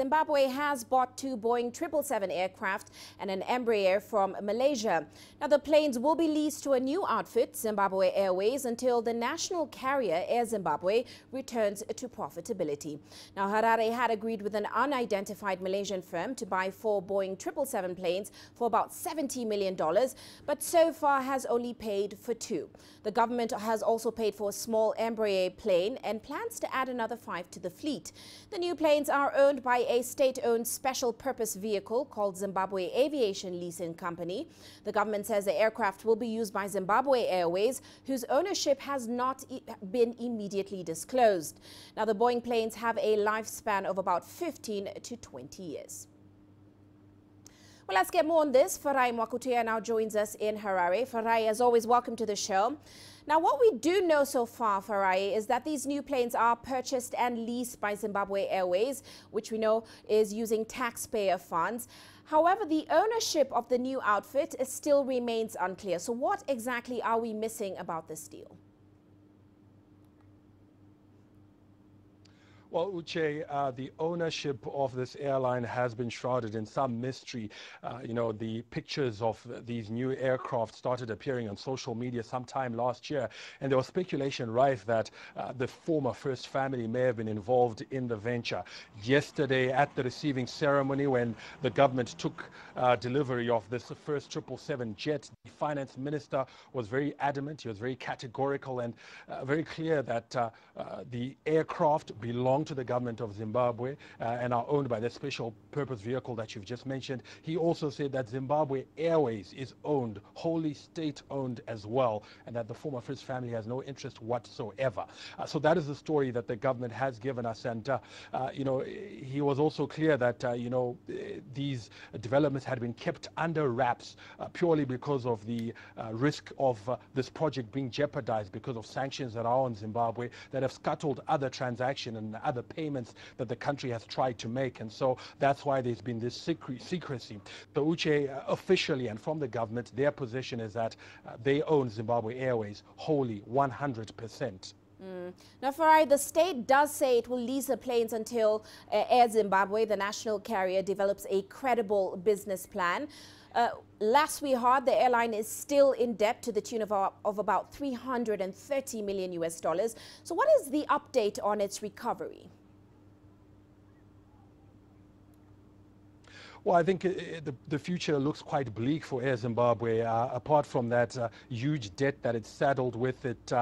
Zimbabwe has bought two Boeing 777 aircraft and an Embraer from Malaysia. Now, the planes will be leased to a new outfit, Zimbabwe Airways, until the national carrier, Air Zimbabwe, returns to profitability. Now, Harare had agreed with an unidentified Malaysian firm to buy four Boeing 777 planes for about $70 million, but so far has only paid for two. The government has also paid for a small Embraer plane and plans to add another 5 to the fleet. The new planes are owned by a state-owned special purpose vehicle called Zimbabwe Aviation Leasing Company. The government says the aircraft will be used by Zimbabwe Airways, whose ownership has not been immediately disclosed. Now, the Boeing planes have a lifespan of about 15 to 20 years. Well, let's get more on this. Farai Mwakutia now joins us in Harare. Farai, as always, welcome to the show. Now, what we do know so far, Farai, is that these new planes are purchased and leased by Zimbabwe Airways, which we know is using taxpayer funds. However, the ownership of the new outfit still remains unclear. So what exactly are we missing about this deal? Well, Uche, the ownership of this airline has been shrouded in some mystery. The pictures of these new aircraft started appearing on social media sometime last year, and there was speculation rife that the former first family may have been involved in the venture. Yesterday, at the receiving ceremony, when the government took delivery of this first 777 jet, the finance minister was very adamant, he was very categorical and very clear that the aircraft belonged to the government of Zimbabwe and are owned by the special purpose vehicle that you've just mentioned. He also said that Zimbabwe Airways is owned, wholly state-owned as well, and that the former first family has no interest whatsoever. So that is the story that the government has given us, and he was also clear that these developments had been kept under wraps purely because of the risk of this project being jeopardized because of sanctions that are on Zimbabwe that have scuttled other transactions and other payments that the country has tried to make. And so that's why there's been this secrecy. So Uche, officially and from the government, their position is that they own Zimbabwe Airways wholly, 100%. Now, Farai, the state does say it will lease the planes until Air Zimbabwe, the national carrier, develops a credible business plan. Last we heard, the airline is still in debt to the tune of about $330 million. So what is the update on its recovery? Well, I think the future looks quite bleak for Air Zimbabwe. Apart from that huge debt that it's saddled with, it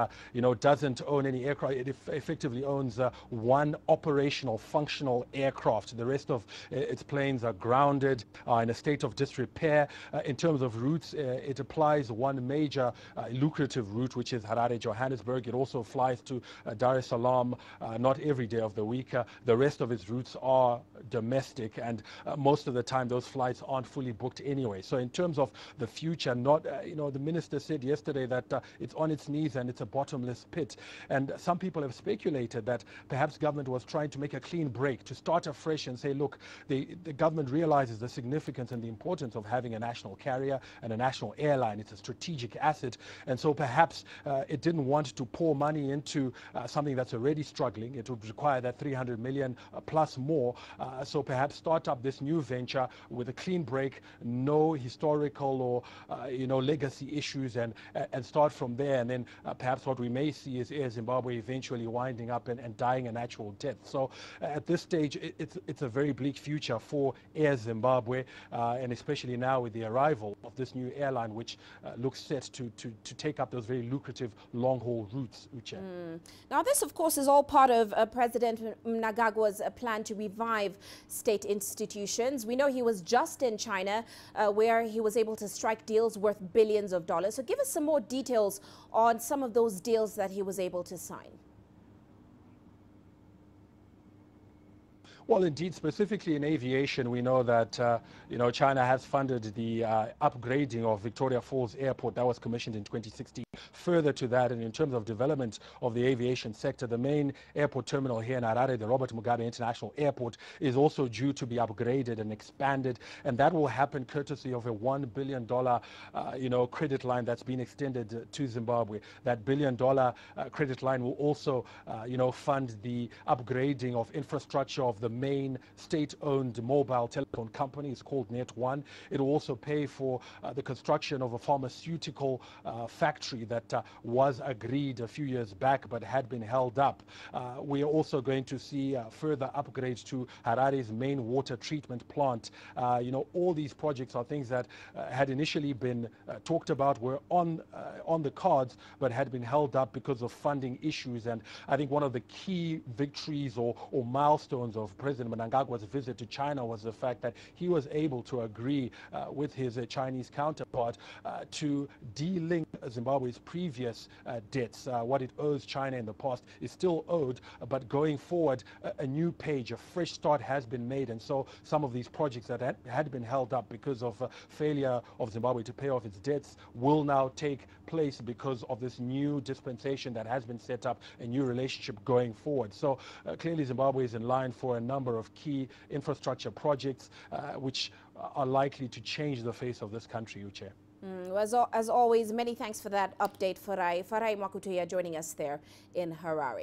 doesn't own any aircraft. It effectively owns one operational, functional aircraft. The rest of its planes are grounded, in a state of disrepair. In terms of routes, it applies one major lucrative route, which is Harare-Johannesburg. It also flies to Dar es Salaam, not every day of the week. The rest of its routes are domestic, and most of the time those flights aren't fully booked anyway. So in terms of the future, the minister said yesterday that it's on its knees and it's a bottomless pit. And some people have speculated that perhaps government was trying to make a clean break, to start afresh and say, look, the government realizes the significance and the importance of having a national carrier and a national airline. It's a strategic asset. And so perhaps it didn't want to pour money into something that's already struggling. It would require that 300 million plus more. So perhaps start up this new venture with a clean break, no historical or legacy issues, and start from there. And then perhaps what we may see is Air Zimbabwe eventually winding up and dying a natural death. So at this stage, it's a very bleak future for Air Zimbabwe, and especially now with the arrival of this new airline, which looks set to take up those very lucrative long-haul routes. Uche. Now, this, of course, is all part of President Mnangagwa's plan to revive state institutions. We know he was just in China, where he was able to strike deals worth billions of dollars. So give us some more details on some of those deals that he was able to sign. Well, indeed, specifically in aviation, we know that China has funded the upgrading of Victoria Falls Airport that was commissioned in 2016. further to that, and in terms of development of the aviation sector, the main airport terminal here in Harare, the Robert Mugabe International Airport, is also due to be upgraded and expanded, and that will happen courtesy of a $1 billion credit line that's been extended to Zimbabwe. That $1 billion credit line will also fund the upgrading of infrastructure of the main state-owned mobile telephone company. It's called Net1. It will also pay for the construction of a pharmaceutical factory that was agreed a few years back but had been held up. We are also going to see further upgrades to Harare's main water treatment plant. All these projects are things that had initially been talked about, were on the cards, but had been held up because of funding issues. And I think one of the key victories or milestones of President Mnangagwa's visit to China was the fact that he was able to agree with his Chinese counterpart to de-link Zimbabwe's previous debts. What it owes China in the past is still owed, but going forward, a new page, a fresh start has been made. And so some of these projects that had been held up because of failure of Zimbabwe to pay off its debts will now take place because of this new dispensation that has been set up, a new relationship going forward. So clearly Zimbabwe is in line for a number of key infrastructure projects which are likely to change the face of this country, Uche. As always, many thanks for that update, Farai. Farai Makutuya joining us there in Harare.